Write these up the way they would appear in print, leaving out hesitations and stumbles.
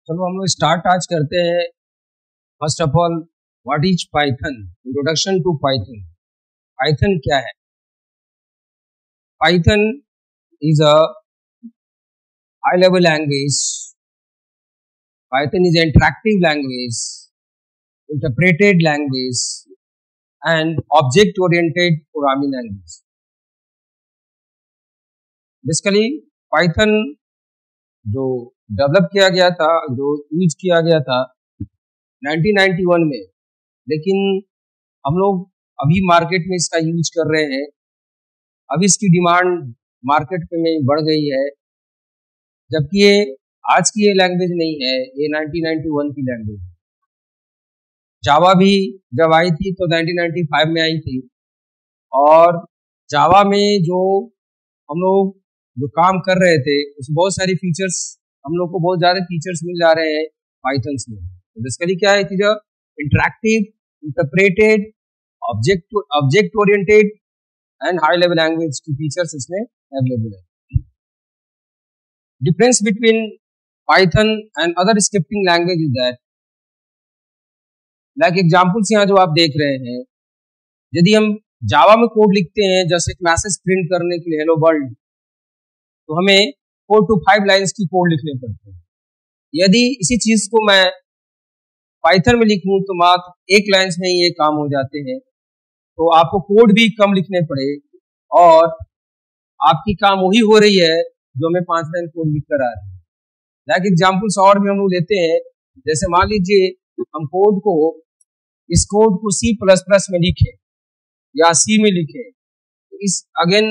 चलो हम लोग स्टार्ट आज करते हैं। First of all, what is Python? Introduction to Python. Python क्या है? Python is a high level language. Python is interactive language, interpreted language and object oriented programming language. Basically Python जो develop किया गया था, जो यूज किया गया था 1991 में, लेकिन हम लोग अभी मार्केट में इसका यूज कर रहे हैं। अभी इसकी डिमांड मार्केट में बढ़ गई है, जबकि ये आज की ये लैंग्वेज नहीं है, ये 1991 की लैंग्वेज है। जावा भी जब आई थी तो 1995 में आई थी, और जावा में जो हम लोग जो काम कर रहे थे उसमें बहुत सारी फीचर्स, हम लोग को बहुत ज़्यादा फीचर्स मिल जा रहे हैं पाइथन में। तो बेसिकली क्या है, जो interactive, interpreted, object oriented and high level language की फीचर्स इसमें अवेलेबल है। Difference between Python and other scripting language is that, like examples यहाँ जो आप देख रहे हैं, यदि हम जावा में कोड लिखते हैं जैसे एक मैसेज प्रिंट करने के लिए हेलो वर्ल्ड, तो हमें 4 to 5 लाइन्स की कोड लिखने पड़ते हैं। यदि इसी चीज को मैं पाइथन में लिखूं तो मात्र 1 लाइन्स में ये काम हो जाते हैं। तो आपको कोड भी कम लिखने पड़े और आपकी काम वही हो रही है जो हमें 5 लाइन कोड लिख कर आ रही है। लाइक एग्जाम्पल्स और भी हम लोग लेते हैं, जैसे मान लीजिए हम इस कोड को C++ में लिखे या C में लिखे, इस अगेन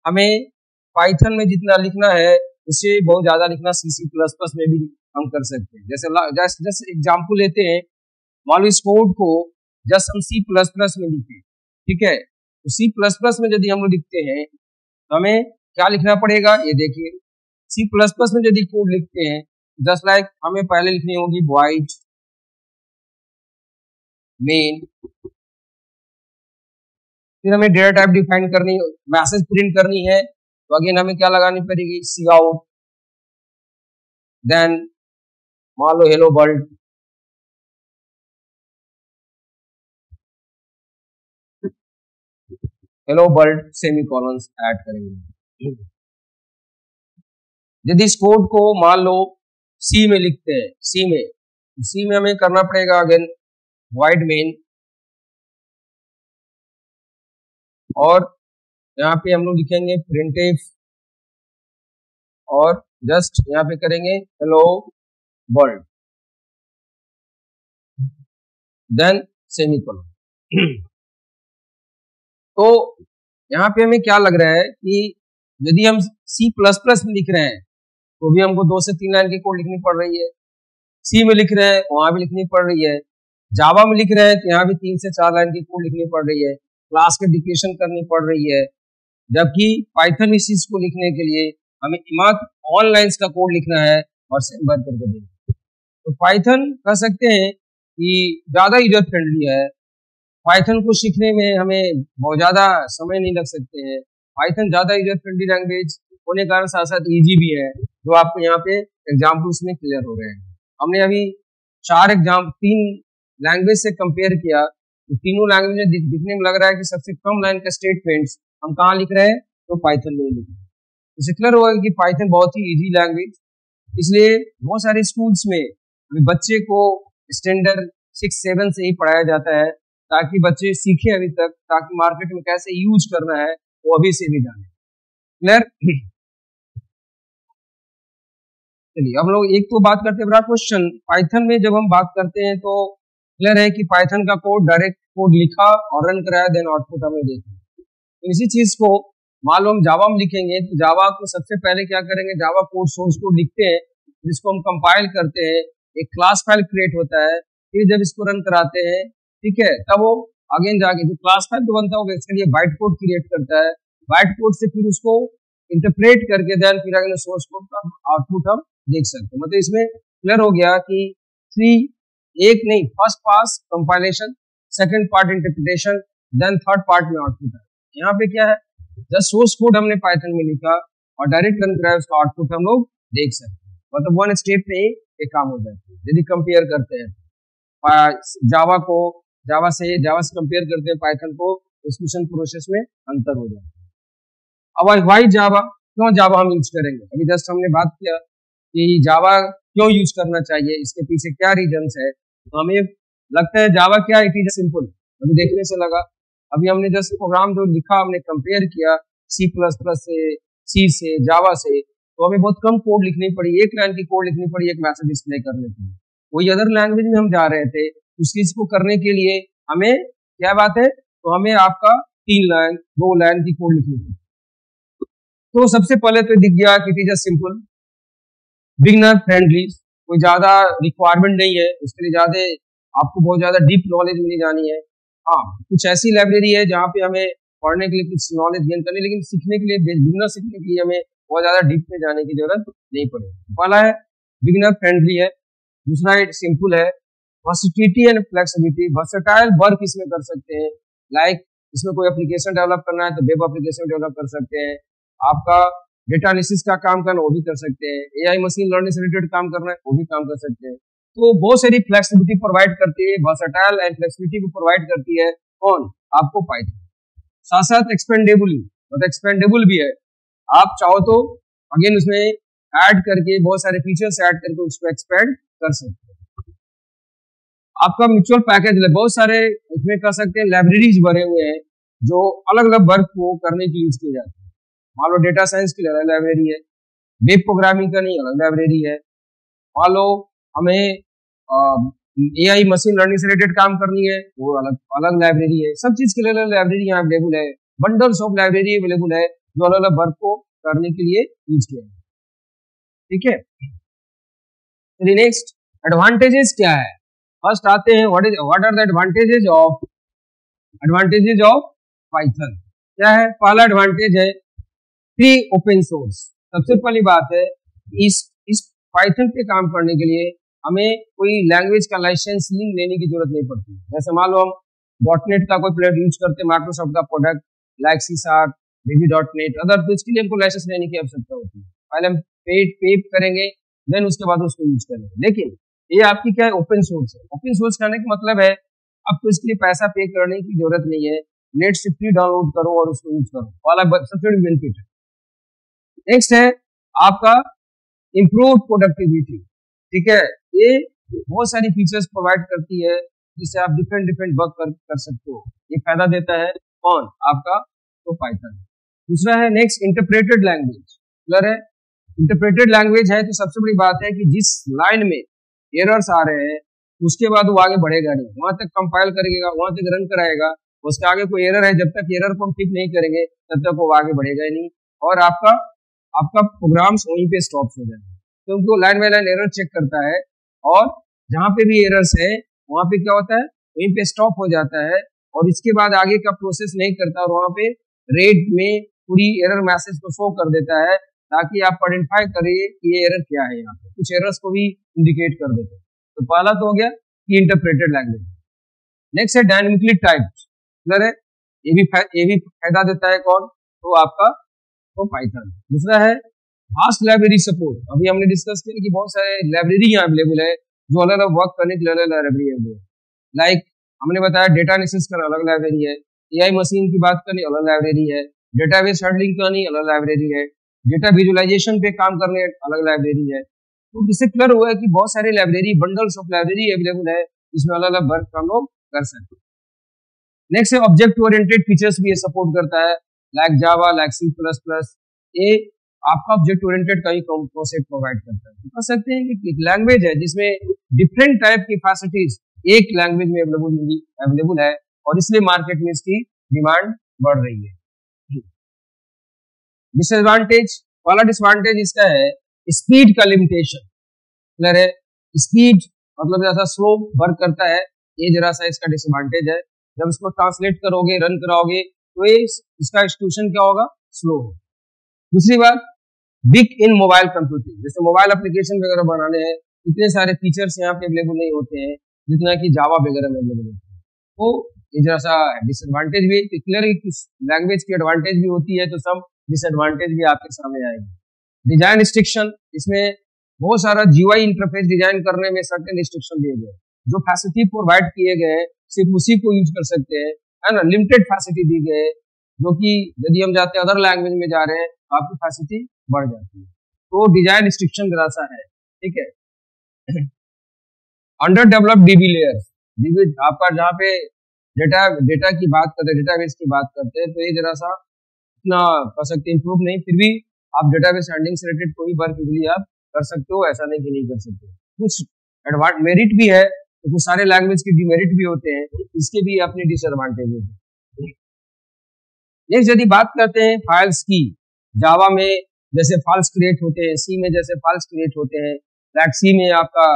हमें पाइथन में जितना लिखना है उससे बहुत ज्यादा लिखना C++ में भी हम कर सकते हैं। जैसे एग्जाम्पल लेते हैं, मान लो इस कोड को जस्ट हम C++ में लिखे, ठीक है, तो C++ में यदि हम लोग लिखते हैं तो हमें क्या लिखना पड़ेगा, ये देखिए। C++ में यदि कोड लिखते हैं, जस्ट लाइक हमें पहले लिखनी होगी void मेन, फिर हमें डेटा टाइप डिफाइन करनी, मैसेज प्रिंट करनी है तो अगेन हमें क्या लगानी पड़ेगी, cout, देन मान लो hello world, hello world semicolon add करेंगे। यदि इस कोड को मान लो सी में लिखते हैं, सी में हमें करना पड़ेगा अगेन void मेन, और यहाँ पे हम लोग लिखेंगे printf, और जस्ट यहाँ पे करेंगे हेलो वर्ल्ड, देन सेमीकोलन। तो यहाँ पे हमें क्या लग रहा है कि यदि हम C++ में लिख रहे हैं तो भी हमको 2 से 3 लाइन की कोड लिखनी पड़ रही है, सी में लिख रहे हैं वहां भी लिखनी पड़ रही है, जावा में लिख रहे हैं तो यहाँ भी 3 से 4 लाइन की कोड लिखनी पड़ रही है, क्लास के डिक्लेरेशन करनी पड़ रही है। जबकि पाइथन इस चीज को लिखने के लिए हमें मात्र ऑनलाइन का कोड लिखना है और सेंड भर करके देना। तो पाइथन कह सकते हैं कि ज्यादा यूजर फ्रेंडली है। पाइथन को सीखने में हमें बहुत ज्यादा समय नहीं लग सकते हैं। पाइथन ज्यादा यूजर फ्रेंडली लैंग्वेज होने के कारण साथ साथ इजी भी है, जो आपको यहाँ पे एग्जाम्पल्स में क्लियर हो रहे हैं। हमने अभी 3 लैंग्वेज से कंपेयर किया, तो तीनों लैंग्वेज में दिखने में लग रहा है कि सबसे कम लाइन का स्टेटमेंट्स हम कहाँ लिख रहे हैं, तो पाइथन में लिख रहे हैं। इससे क्लियर होगा कि पाइथन बहुत ही इजी लैंग्वेज, इसलिए बहुत सारे स्कूल्स में बच्चे को स्टैंडर्ड 6-7 से ही पढ़ाया जाता है, ताकि बच्चे सीखे अभी तक, ताकि मार्केट में कैसे यूज करना है वो अभी से भी जाने। क्लियर? चलिए अब लोग एक तो बात करते हैं बड़ा क्वेश्चन, पाइथन में जब हम बात करते हैं तो क्लियर है कि पाइथन का कोड डायरेक्ट कोड लिखा और रन कराया, देन आउटपुट हमें देखा। तो इसी चीज को मान लो हम जावा में लिखेंगे, तो जावा को सबसे पहले क्या करेंगे, जावा कोड सोर्स कोड लिखते हैं, जिसको हम कंपाइल करते हैं, एक क्लास फाइल क्रिएट होता है, फिर जब इसको रन कराते हैं, ठीक है, तब वो अगेन जाके जो क्लास फाइल जो बनता है इसके लिए बाइट कोड क्रिएट करता है, बाइट कोड से फिर उसको इंटरप्रेट करके देन फिर अगले सोर्स कोड का आउटपुट हम देख सकते हैं। मतलब इसमें क्लियर हो गया कि first pass compilation, second part interpretation, then third part में आउटपुट है। यहाँ पे क्या है, जस्ट सोर्स कोड हमने पाइथन में लिखा और डायरेक्ट रन कराया, उसका आउटपुट हम लोग देख सकते हैं। मतलब 1 स्टेप में एक काम हो जाती है। यदि कंपेयर करते हैं जावा से कंपेयर करते हैं पाइथन को, एक्जीक्यूशन प्रोसेस में अंतर हो जाता है। अब वाई जावा, क्यों जावा हम यूज करेंगे? अभी जस्ट हमने बात किया कि जावा क्यों यूज करना चाहिए, इसके पीछे क्या रीजंस है। तो हमें लगता है जावा क्या, इट इज सिंपल, अभी देखने से लगा। अभी हमने जस्ट प्रोग्राम जो लिखा हमने कंपेयर किया C++ से, सी से, जावा से, तो हमें बहुत कम कोड लिखनी पड़ी, एक लाइन की कोड लिखनी पड़ी एक मैसेज डिस्प्ले करने के लिए। वही अदर लैंग्वेज में हम जा रहे थे, उस चीज को करने के लिए हमें क्या बात है, तो हमें आपका 3 लाइन 2 लाइन की कोड लिखनी पड़ी। तो सबसे पहले तो दिख गया कि it is simple, beginner friendly, कोई ज्यादा रिक्वायरमेंट नहीं है, उसके लिए ज्यादा आपको बहुत ज्यादा डीप नॉलेज नहीं जानी है। हाँ, कुछ ऐसी लाइब्रेरी है जहाँ पे हमें पढ़ने के लिए कुछ नॉलेज गेन करनी, लेकिन सीखने के लिए, बिगिनर सीखने के लिए हमें बहुत ज्यादा डीप में जाने की जरूरत नहीं पड़ेगी। पहला है बिगिनर फ्रेंडली है, दूसरा है सिंपल है, versatility and flexibility, versatile work इसमें कर सकते हैं, लाइक इसमें कोई एप्लीकेशन डेवलप करना है तो वेब एप्लीकेशन डेवलप कर सकते हैं, आपका डेटा एनालिसिस का काम करना वो भी कर सकते हैं, एआई मशीन लर्निंग से रिलेटेड काम करना है वो भी काम कर सकते हैं। तो बहुत सारी फ्लेक्सिबिलिटी प्रोवाइड करती है, वर्सेटाइल एंड फ्लेक्सिबिलिटी को प्रोवाइड करती है कौन, आपको पाइथन। साथ साथ एक्सपेंडेबल, मतलब एक्सपेंडेबल भी है, आप चाहो तो अगेन उसमें ऐड करके बहुत सारे फीचर्स ऐड करके उसको एक्सपेंड कर सकते हैं। आपका म्यूचुअल पैकेज बहुत सारे उसमें कर सकते हैं, लाइब्रेरीज भरे हुए हैं जो अलग अलग वर्क को करने के यूज किए जाते हैं। मान लो डेटा साइंस की अलग लाइब्रेरी है, वेब प्रोग्रामिंग का नहीं अलग लाइब्रेरी है, मान लो हमें एआई मशीन लर्निंग से रिलेटेड काम करनी है वो अलग अलग लाइब्रेरी है। सब चीज के लिए अलग लाइब्रेरी यहाँ अवेलेबल है, बंडल्स ऑफ लाइब्रेरी अवेलेबल है जो अलग अलग वर्क को करने के लिए यूज किया है। ठीक है, चलिए नेक्स्ट, एडवांटेजेस क्या है। फर्स्ट आते हैं what are the advantages of Python. क्या है, पहला एडवांटेज है फ्री ओपन सोर्स। सबसे पहली बात है इस पाइथन पे काम करने के लिए हमें कोई लैंग्वेज का लाइसेंसिंग लेने की जरूरत नहीं पड़ती। जैसे मान लो हम .NET का कोई प्रोडक्ट यूज करते हैं, माइक्रोसॉफ्ट का product like C#, VB.NET other, तो इसके लिए हमको लाइसेंस लेने की आवश्यकता होती है। पहले हम पे करेंगे, देन उसके बाद उसको यूज करेंगे। लेकिन ये आपकी क्या है, ओपन सोर्स है। ओपन सोर्स करने का मतलब है आपको इसके लिए पैसा पे करने की जरूरत नहीं है, नेट से फ्री डाउनलोड करो और उसको यूज करो, वाला सबसे बड़ी बेनिफिट है। नेक्स्ट है आपका इम्प्रूव प्रोडक्टिविटी। ठीक है, ये बहुत सारी फीचर्स प्रोवाइड करती है जिससे आप डिफरेंट वर्क कर सकते हो। ये फायदा देता है कौन, आपका तो पाइथन। दूसरा है नेक्स्ट इंटरप्रेटेड लैंग्वेज। क्लियर है, इंटरप्रेटेड लैंग्वेज है तो सबसे बड़ी बात है कि जिस लाइन में एरर्स आ रहे हैं उसके बाद वो आगे बढ़ेगा नहीं, वहां तक कंपाइल करेगा, वहां तक रन कराएगा, उसके आगे कोई एरर है जब तक एरर को हम ठीक नहीं करेंगे तब तक वो आगे बढ़ेगा ही नहीं, और आपका प्रोग्राम्स वहीं पे स्टॉप हो जाएगा। क्योंकि वो line by line error check करता है और जहां पे भी एरर्स है वहां पे क्या होता है, वहीं पे स्टॉप हो जाता है और इसके बाद आगे का प्रोसेस नहीं करता और वहां पे रेड में पूरी एरर मैसेज को शो कर देता है ताकि आप आइडेंटिफाई करिए कि ये एरर क्या है। यहाँ पे कुछ एरर्स को भी इंडिकेट कर देते हैं। तो पहला तो हो गया कि इंटरप्रेटेड लैंग्वेज। नेक्स्ट है डायनेमिकली टाइप्ड। क्लियर है, ये भी फायदा देता है कौन, तो आपका तो पाइथन। दूसरा है फास्ट लाइब्रेरी सपोर्ट। अभी हमने डिस्कस किया कि बहुत सारे लाइब्रेरी यहाँ अवेलेबल है जो अलग अलग वर्क करने के लिए अलग लाइब्रेरी है। लाइक हमने बताया डेटा एनालिसिस का अलग लाइब्रेरी है, एआई मशीन की बात करनी अलग लाइब्रेरी है, डेटाबेस हैंडलिंग करनी अलग लाइब्रेरी है, डेटा विजुअलाइजेशन पे काम करने अलग लाइब्रेरी है। तो इससे क्लियर हुआ है कि बहुत सारी library, bundles of library available है जिसमें अलग अलग वर्क हम लोग कर सकते हैं। नेक्स्ट है ऑब्जेक्ट ओरिएंटेड फीचर्स भी ये सपोर्ट करता है, लाइक जावा, लाइक C++। ये आपका ऑब्जेक्ट ओरिएंटेड का ही कॉन्सेप्ट प्रोवाइड करता है। कह सकते हैं कि एक लैंग्वेज है जिसमें डिफरेंट टाइप की फैसिलिटीज एक लैंग्वेज में अवेलेबल है और इसलिए मार्केट में इसकी डिमांड बढ़ रही है। डिसएडवांटेज, पहला डिसएडवांटेज इसका है स्पीड का लिमिटेशन। क्लियर है, स्पीड मतलब जैसा स्लो वर्क करता है, ये जरा सा इसका डिसएडवांटेज है। जब इसको ट्रांसलेट करोगे, रन कराओगे तो ये इसका एक्सक्यूशन क्या होगा, स्लो होगा। दूसरी बात बिग इन मोबाइल कंप्यूटिंग, जैसे मोबाइल एप्लीकेशन वगैरह बनाने हैं, इतने सारे फीचर्स यहाँ पे अवेलेबल नहीं होते हैं जितना कि जावा वगैरह में अवेलेबल होते हैं। तो ये जरा सा डिसएडवांटेज भी, क्लियर है कि लैंग्वेज की एडवांटेज भी होती है तो सब डिसएडवांटेज भी आपके सामने आएगी। डिजाइन रिस्ट्रिक्शन, इसमें बहुत सारा GUI इंटरफेस डिजाइन करने में सर्टेन रिस्ट्रिक्शन दिए गए, जो फैसिलिटी प्रोवाइड किए गए सिर्फ उसी को यूज कर सकते हैं, है ना, लिमिटेड फैसिलिटी दी गई, जो कि यदि हम जाते हैं अदर लैंग्वेज में जा रहे हैं तो आपकी फैसिलिटी बढ़ जाती है। तो डिजाइन रिस्ट्रिक्शन जरा सा है, ठीक है। Under developed DB layer, DB आपका जहाँ पे डेटा की बात करते हैं, डेटाबेस की बात करते हैं, तो ये जरा सा इतना कर सकते इम्प्रूव नहीं, फिर भी आप डेटाबेस हैंडलिंग से रिलेटेड कोई वर्क इजीली आप कर सकते हो, ऐसा नहीं कि नहीं कर सकते। कुछ मेरिट भी है तो कुछ सारे लैंग्वेज के डिमेरिट भी होते हैं, इसके भी अपने डिसएडवांटेज होते हैं। नेक्स्ट यदि बात करते हैं फाइल्स की, जावा में जैसे फाइल्स क्रिएट होते हैं, सी में जैसे फाइल्स क्रिएट होते हैं, लाइक सी में आपका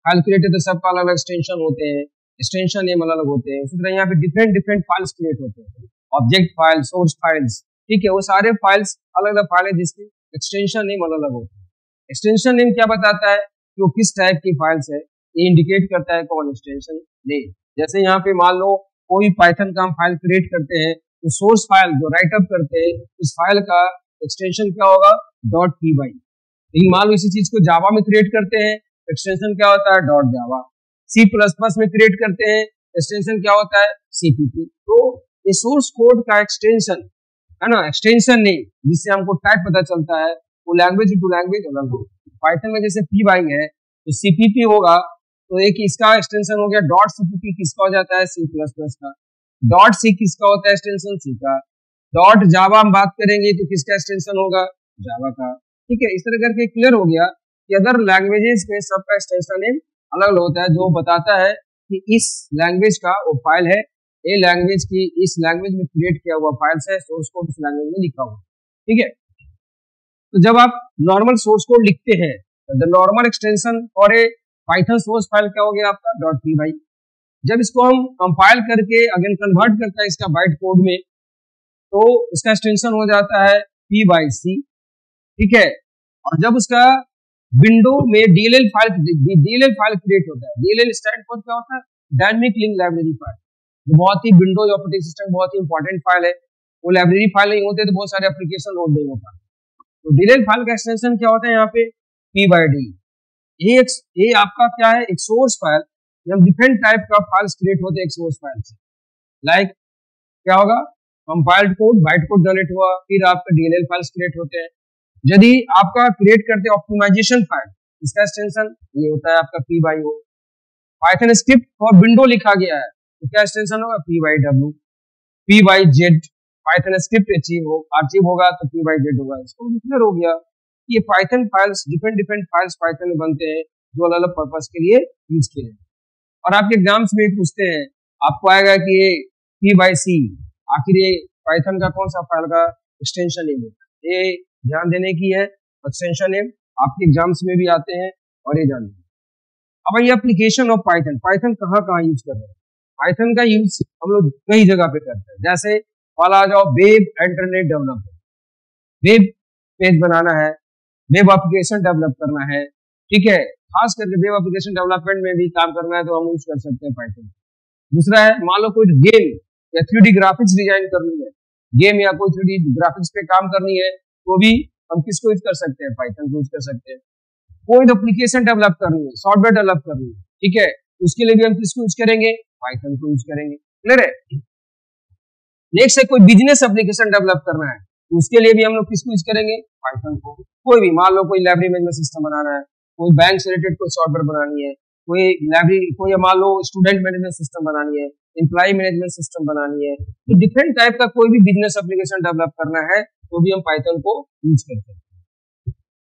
फाइल क्रिएट है तो सबका अलग अलग एक्सटेंशन होते हैं, एक्सटेंशन नेम अलग होते हैं। उसी तरह यहाँ पे डिफरेंट फाइल्स क्रिएट होते हैं, ऑब्जेक्ट फाइल, सोर्स फाइल्स, ठीक है, वो सारे फाइल्स अलग अलग फाइल है जिसके एक्सटेंशन नेम अलग अलग होते हैं। एक्सटेंशन नेम क्या बताता है कि वो किस टाइप की फाइल्स है, ये इंडिकेट करता है कौन एक्सटेंशन नेम। जैसे यहाँ पे मान लो कोई पाइथन का हम फाइल क्रिएट करते हैं तो सोर्स फाइल जो राइट अप करते हैं उस फाइल का एक्सटेंशन क्या होगा, .py। लेकिन मान लो इसी चीज को जावा में क्रिएट करते हैं, एक्सटेंशन क्या होता है, .java। C++ में क्रिएट करते हैं, एक्सटेंशन क्या होता है, CPP। तो ये सोर्स कोड का एक्सटेंशन है ना, एक्सटेंशन नेम जिससे हमको टाइप पता चलता है, वो लैंग्वेज टू लैंग्वेज अलग हो। पाइथन में जैसे py है तो CPP होगा, तो एक इसका एक्सटेंशन हो गया .cpp, किसका हो जाता है, C++ का। .c किसका होता है एक्सटेंशन, C का। .java हम बात करेंगे तो किसका एक्सटेंशन होगा, जावा का। ठीक है, इस तरह करके क्लियर हो गया कि अदर लैंग्वेजेस में सबका एक्सटेंशन नेम अलग अलग होता है, जो बताता है कि इस लैंग्वेज का वो फाइल है, ये लैंग्वेज की इस लैंग्वेज में क्रिएट किया हुआ फाइल्स है, सोर्स कोड उस लैंग्वेज में लिखा हुआ। ठीक है, तो जब आप नॉर्मल सोर्स कोड लिखते हैं द नॉर्मल एक्सटेंशन और ए पाइथन सोर्स फाइल क्या हो गया आपका .py। जब इसको हम कंपाइल करके अगेन कन्वर्ट करता है इसका बाइट कोड में, तो इसका एक्सटेंशन हो जाता है p/c। ठीक है, और जब उसका विंडो में DLL फाइल क्रिएट होता है, DLL स्टैंड फॉर क्या होता है, डायनेमिक लिंक लाइब्रेरी फाइल, जो बहुत ही विंडोज ऑपरेटिंग सिस्टम बहुत ही इंपॉर्टेंट फाइल है। वो लाइब्रेरी फाइल नहीं होते तो बहुत सारे एप्लीकेशन लोड नहीं होता। तो DLL फाइल का एक्सटेंशन क्या होता है यहाँ पे, p/d। ये आपका क्या है, एक सोर्स फाइल, जब डिफरेंट टाइप का फाइल्स क्रिएट होते हैं एक सोर्स फाइल से, लाइक क्या होगा, compiled code, byte code generate हुआ, फिर आपका DLL फाइल्स क्रिएट होते हैं। यदि आपका क्रिएट करते हैं ऑप्टिमाइजेशन फाइल, इसका एक्सटेंशन ये होता है आपका p/o। Python script for window लिखा गया है तो क्या एक्सटेंशन होगा, p/w। p/z Python script archive होगा तो p/z होगा। इसको क्लियर हो गया, ये Python files different files Python में बनते हैं जो अलग अलग पर्पस के लिए यूज किए हैं। और आपके एग्जाम्स में पूछते हैं, आपको आएगा कि ये p/c आखिर ये पाइथन का कौन सा फाइल का एक्सटेंशन नेम है, ये ध्यान देने की है। एक्सटेंशन नेम आपके एग्जाम्स में भी आते हैं और ये जानना। अब ये एप्लीकेशन ऑफ पाइथन, पाइथन कहाँ यूज कर रहे हैं, पाइथन का यूज हम लोग कई जगह पे करते हैं। जैसे वाला आ जाओ, web internet development, web page बनाना है, वेब एप्लीकेशन डेवलप करना है। ठीक है, खास करके वेब एप्लीकेशन डेवलपमेंट में भी काम करना है तो हम यूज कर सकते हैं पाइथन। दूसरा है, मान लो कोई गेम या 3D ग्राफिक्स डिजाइन करनी है, गेम या कोई 3D ग्राफिक्स पे काम करनी है तो भी हम किसको यूज कर सकते हैं, पाइथन को यूज कर सकते हैं। कोई एप्लीकेशन डेवलप करनी है, सॉफ्टवेयर डेवलप करनी है, ठीक है, उसके लिए भी हम किसको यूज करेंगे, पाइथन को यूज करेंगे। क्लियर है। नेक्स्ट है, कोई बिजनेस एप्लीकेशन डेवलप करना है तो उसके लिए भी हम लोग किसको यूज करेंगे, पाइथन को। कोई भी मान लो कोई लाइब्रेरी मैनेजमेंट सिस्टम बनाना है, कोई बैंक से रिलेटेड कोई सॉफ्टवेयर बनानी है, कोई लाइब्रेरी, कोई मान लो स्टूडेंट मैनेजमेंट सिस्टम बनानी है, एम्प्लॉय मैनेजमेंट सिस्टम बनानी है, तो डिफरेंट टाइप का कोई भी बिजनेस एप्लीकेशन डेवलप करना है तो भी हम पाइथन को यूज करते हैं।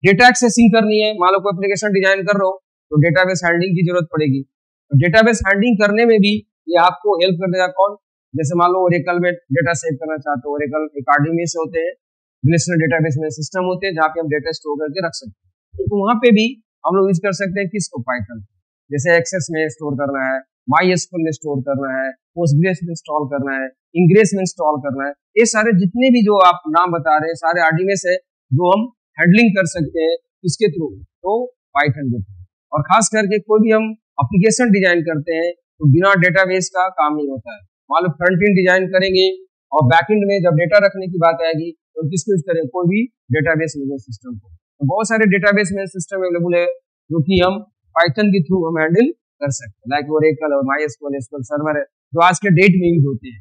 डेटा एक्सेसिंग करनी है, मान लो कोई एप्लीकेशन डिजाइन कर रहे हो तो डेटाबेस हैंडलिंग की जरूरत पड़ेगी, तो डेटाबेस हैंडलिंग करने में भी ये आपको हेल्प कर देगा। कौन, जैसे मान लो ओरेकल में डेटा सेव करना चाहते हो, ओरेकल एक RDBMS से होते हैं, रिलेशनल डेटाबेस में सिस्टम होते हैं जहाँ पे हम डेटा स्टोर करके रख सकते हैं, तो वहां पे भी हम लोग यूज कर सकते हैं किसको, पाइथन। जैसे एक्सेस में स्टोर करना है, MySQL में स्टोर करना है, पोस्टग्रेस में इंस्टॉल करना है, इंग्रेस में इंस्टॉल करना है, ये सारे जितने भी जो आप नाम बता रहे हैं सारे RDBMS है जो हम हैंडलिंग कर सकते हैं इसके थ्रू, तो पाइथन के थ्रू। और खास करके कोई भी हम एप्लीकेशन डिजाइन करते हैं तो बिना डेटाबेस का काम नहीं होता है। मान लो फ्रंट एंड डिजाइन करेंगे और बैक एंड में जब डेटा रखने की बात आएगी तो किसको यूज करें, कोई भी डेटाबेस मैनेजमेंट सिस्टम को। तो बहुत सारे डेटाबेस में सिस्टम अवेलेबल है जो कि हम पाइथन के थ्रू हम हैंडल कर सकते हैं, लाइक ओरेकल और माइस्क्यूएल, एसक्यूएल सर्वर है जो आज के डेट में यूज होते हैं।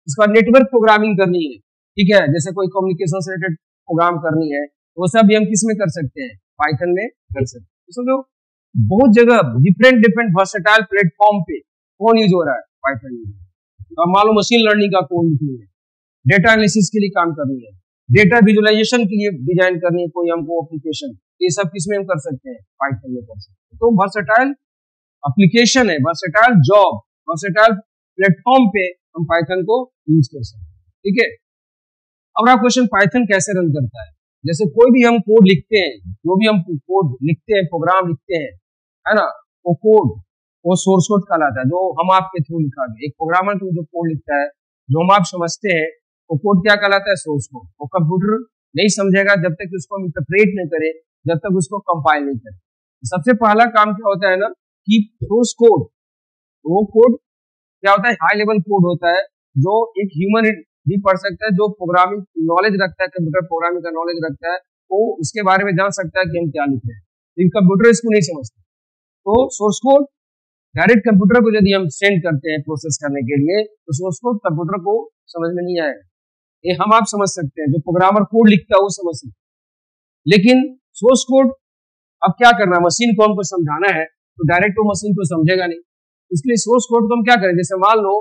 इसके बाद नेटवर्क प्रोग्रामिंग करनी है, ठीक है, जैसे कोई कम्युनिकेशन से रिलेटेड प्रोग्राम करनी है तो वो सब भी हम किस में कर सकते हैं, पाइथन में कर सकते हैं। तो समझो बहुत जगह डिफरेंट वर्सेटाइल प्लेटफॉर्म पे कौन यूज हो रहा है, पाइथन यूज। तो मान लो मशीन लर्निंग का कोड लिखनी है, डेटा एनालिसिस के लिए काम करनी है, डेटा विजुअलाइजेशन के लिए डिजाइन करनी है कोई हमको एप्लीकेशन, ये सब किसमें हम कर सकते हैं, पाइथन में कर सकते हैं। तो वर्सेटाइल एप्लीकेशन है, वर्सेटाइल जॉब, वर्सेटाइल प्लेटफॉर्म पे हम पाइथन को यूज कर सकते हैं, ठीक है। अब आप क्वेश्चन, पाइथन कैसे रन करता है। जैसे कोई भी हम कोड लिखते हैं, जो भी हम कोड लिखते हैं, प्रोग्राम लिखते हैं, है ना, वो कोड वो सोर्स कोड कहलाता है, जो हम आपके थ्रू लिखा गया। एक प्रोग्रामर जो कोड लिखता है, जो हम आप समझते हैं, वो कोड क्या कहलाता है, सोर्स कोड। वो कंप्यूटर नहीं समझेगा जब तक उसको इंटरप्रेट नहीं करे, जब तक उसको कंपाइल नहीं करे। सबसे पहला काम क्या होता है ना कि सोर्स कोड, वो कोड क्या होता है, हाई लेवल कोड होता है जो एक ह्यूमन भी पढ़ सकता है, जो प्रोग्रामिंग नॉलेज रखता है, कंप्यूटर प्रोग्रामिंग का नॉलेज रखता है, वो उसके बारे में जान सकता है कि हम क्या लिख रहे हैं। लेकिन कंप्यूटर इसको नहीं समझता। तो सोर्स कोड डायरेक्ट कंप्यूटर को यदि हम सेंड करते हैं प्रोसेस करने के लिए, तो सोर्स कोड कंप्यूटर को समझ में नहीं आएगा। ये हम आप समझ सकते हैं, जो प्रोग्रामर कोड लिखता है वो समझ सकते हैं। लेकिन सोर्स कोड अब क्या करना, मशीन को हमको समझाना है, तो डायरेक्ट वो मशीन को समझेगा नहीं। इसलिए सोर्स कोड को हम क्या करें, जैसे मान लो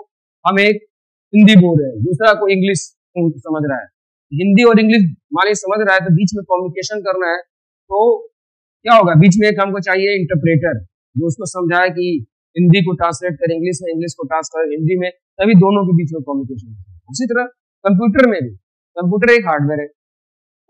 हम एक हिंदी बोल रहे हैं, दूसरा कोई इंग्लिश समझ रहा है, हिंदी और इंग्लिश माने समझ रहा है, तो बीच में कम्युनिकेशन करना है, तो क्या होगा, बीच में एक हमको चाहिए इंटरप्रेटर जो उसको समझाए कि हिंदी को ट्रांसलेट करे इंग्लिश में, इंग्लिश को ट्रांसलेट हिंदी में, तभी दोनों के बीच में कम्युनिकेशन। उसी तरह कंप्यूटर में भी, कंप्यूटर एक हार्डवेयर है,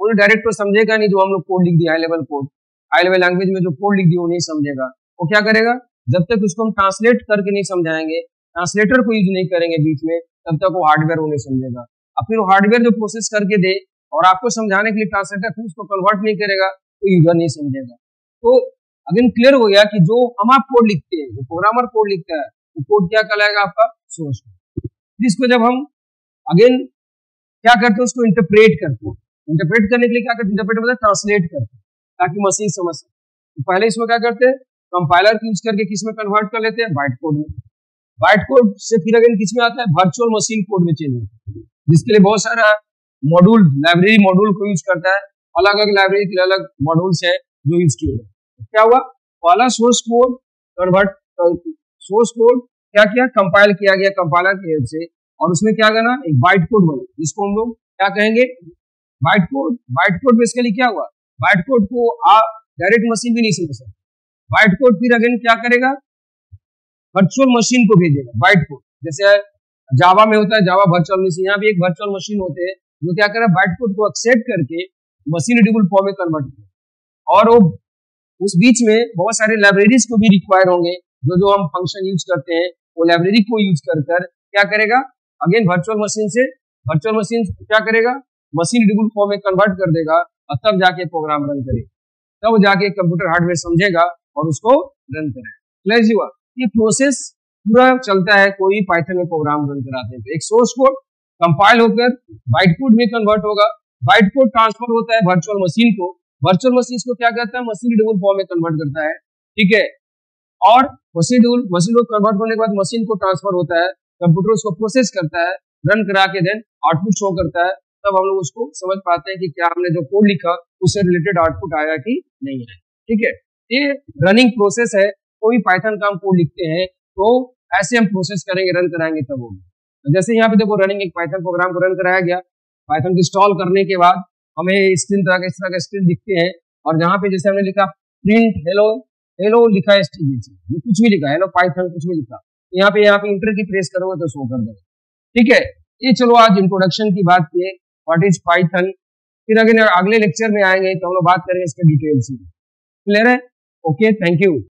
वो डायरेक्ट तो समझेगा नहीं, जो हम लोग कोड लिख दिया high level code, high level language में जो कोड लिख दिया वो नहीं समझेगा। वो क्या करेगा, जब तक उसको हम ट्रांसलेट करके नहीं समझाएंगे, ट्रांसलेटर को यूज नहीं करेंगे बीच में, तब तक वो हार्डवेयर वो नहीं समझेगा। अब फिर वो हार्डवेयर जो प्रोसेस करके दे और आपको समझाने के लिए ट्रांसलेटर फिर उसको कन्वर्ट नहीं करेगा, तो यूजर नहीं समझेगा। तो अगेन क्लियर हो गया कि जो हम आप कोड लिखते हैं, जो प्रोग्रामर कोड लिखता है, वो कोड क्या कहलाएगा, आपका सोर्स कोड। जिसको जब हम अगेन क्या करते हैं, उसको इंटरप्रेट करते हैं। इंटरप्रेट करने के लिए क्या करते हैं, इंटरप्रेट मतलब ट्रांसलेट करते हैं ताकि मशीन समझ सके। तो पहले इसमें क्या करते हैं, कंपाइलर यूज करके किस में कन्वर्ट कर लेते हैं, बाइट कोड में। बाइट कोड से फिर अगेन किस में आता है, वर्चुअल मशीन कोड में चेंज होता है, जिसके लिए बहुत सारा मॉड्यूल, लाइब्रेरी मॉड्यूल को यूज करता है। अलग अलग लाइब्रेरी के अलग मॉड्यूल्स है जो यूज किए गए। क्या हुआ, पहला source code convert, source code क्या किया, कंपाइल किया गया कंपाइलर की हेल्प से, और उसमें क्या करना, एक बाइट कोड बना, जिसको हम लोग क्या कहेंगे, byte code. Byte code basically क्या हुआ, बाइट कोड को डायरेक्ट मशीन भी नहीं समझ सकती। बाइट कोड फिर अगेन क्या करेगा, वर्चुअल मशीन को भेजेगा बाइट कोड। जैसे जावा में होता है जावा वर्चुअल मशीन, यहाँ भी एक वर्चुअल मशीन होते हैं जो क्या करे, बाइट कोड को एक्सेप्ट करके मशीन रीडेबल फॉर्म में कन्वर्ट करे। और वो उस बीच में बहुत सारे लाइब्रेरीज को भी रिक्वायर होंगे, जो हम फंक्शन यूज करते हैं, वो लाइब्रेरी को यूज कर क्या करेगा, अगेन वर्चुअल मशीन से, वर्चुअल मशीन क्या करेगा, मशीन रीडेबल फॉर्म में कन्वर्ट कर देगा, और तब जाके प्रोग्राम रन करेगा, तब जाके कंप्यूटर हार्डवेयर समझेगा और उसको रन करेगा। क्लियर हुआ, ये प्रोसेस पूरा चलता है कोई पाइथन में प्रोग्राम रन कराते हैं। तो एक सोर्स कोड कंपाइल होकर बाइट कोड में कन्वर्ट होगा, बाइट कोड ट्रांसफर होता है वर्चुअल मशीन को, वर्चुअल मशीन को क्या कहता है, मशीन रीडेबल फॉर्म में कन्वर्ट करता है, ठीक है। और मशीन को कन्वर्ट होने के बाद मशीन को ट्रांसफर होता है, कंप्यूटर उसको प्रोसेस करता है, रन करा के देन आउटपुट शो करता है, तब हम लोग उसको समझ पाते हैं कि क्या हमने जो कोड लिखा उससे रिलेटेड आउटपुट आया कि नहीं आया, ठीक है। ये रनिंग प्रोसेस है, कोई पाइथन का हम कोड लिखते हैं तो ऐसे हम प्रोसेस करेंगे, रन कराएंगे तब होगा। जैसे यहाँ पे देखो रनिंग एक पाइथन प्रोग्राम को रन कराया गया, पाइथन को इंस्टॉल करने के बाद हमें स्क्रीन इस तरह का स्क्रीन दिखते हैं, और जहाँ पे जैसे हमने लिखा प्रिंट हेलो, हेलो लिखा है, कुछ भी लिखा, हेलो पाइथन कुछ भी लिखा, यहाँ पे इंटर की प्रेस करोगे तो शो कर देगा, ठीक है। ये चलो आज इंट्रोडक्शन की बात किए, व्हाट इज पाइथन। फिर अगले लेक्चर में आएंगे तो हम लोग बात करेंगे इसके डिटेल्स में। क्लियर है, ओके, थैंक यू।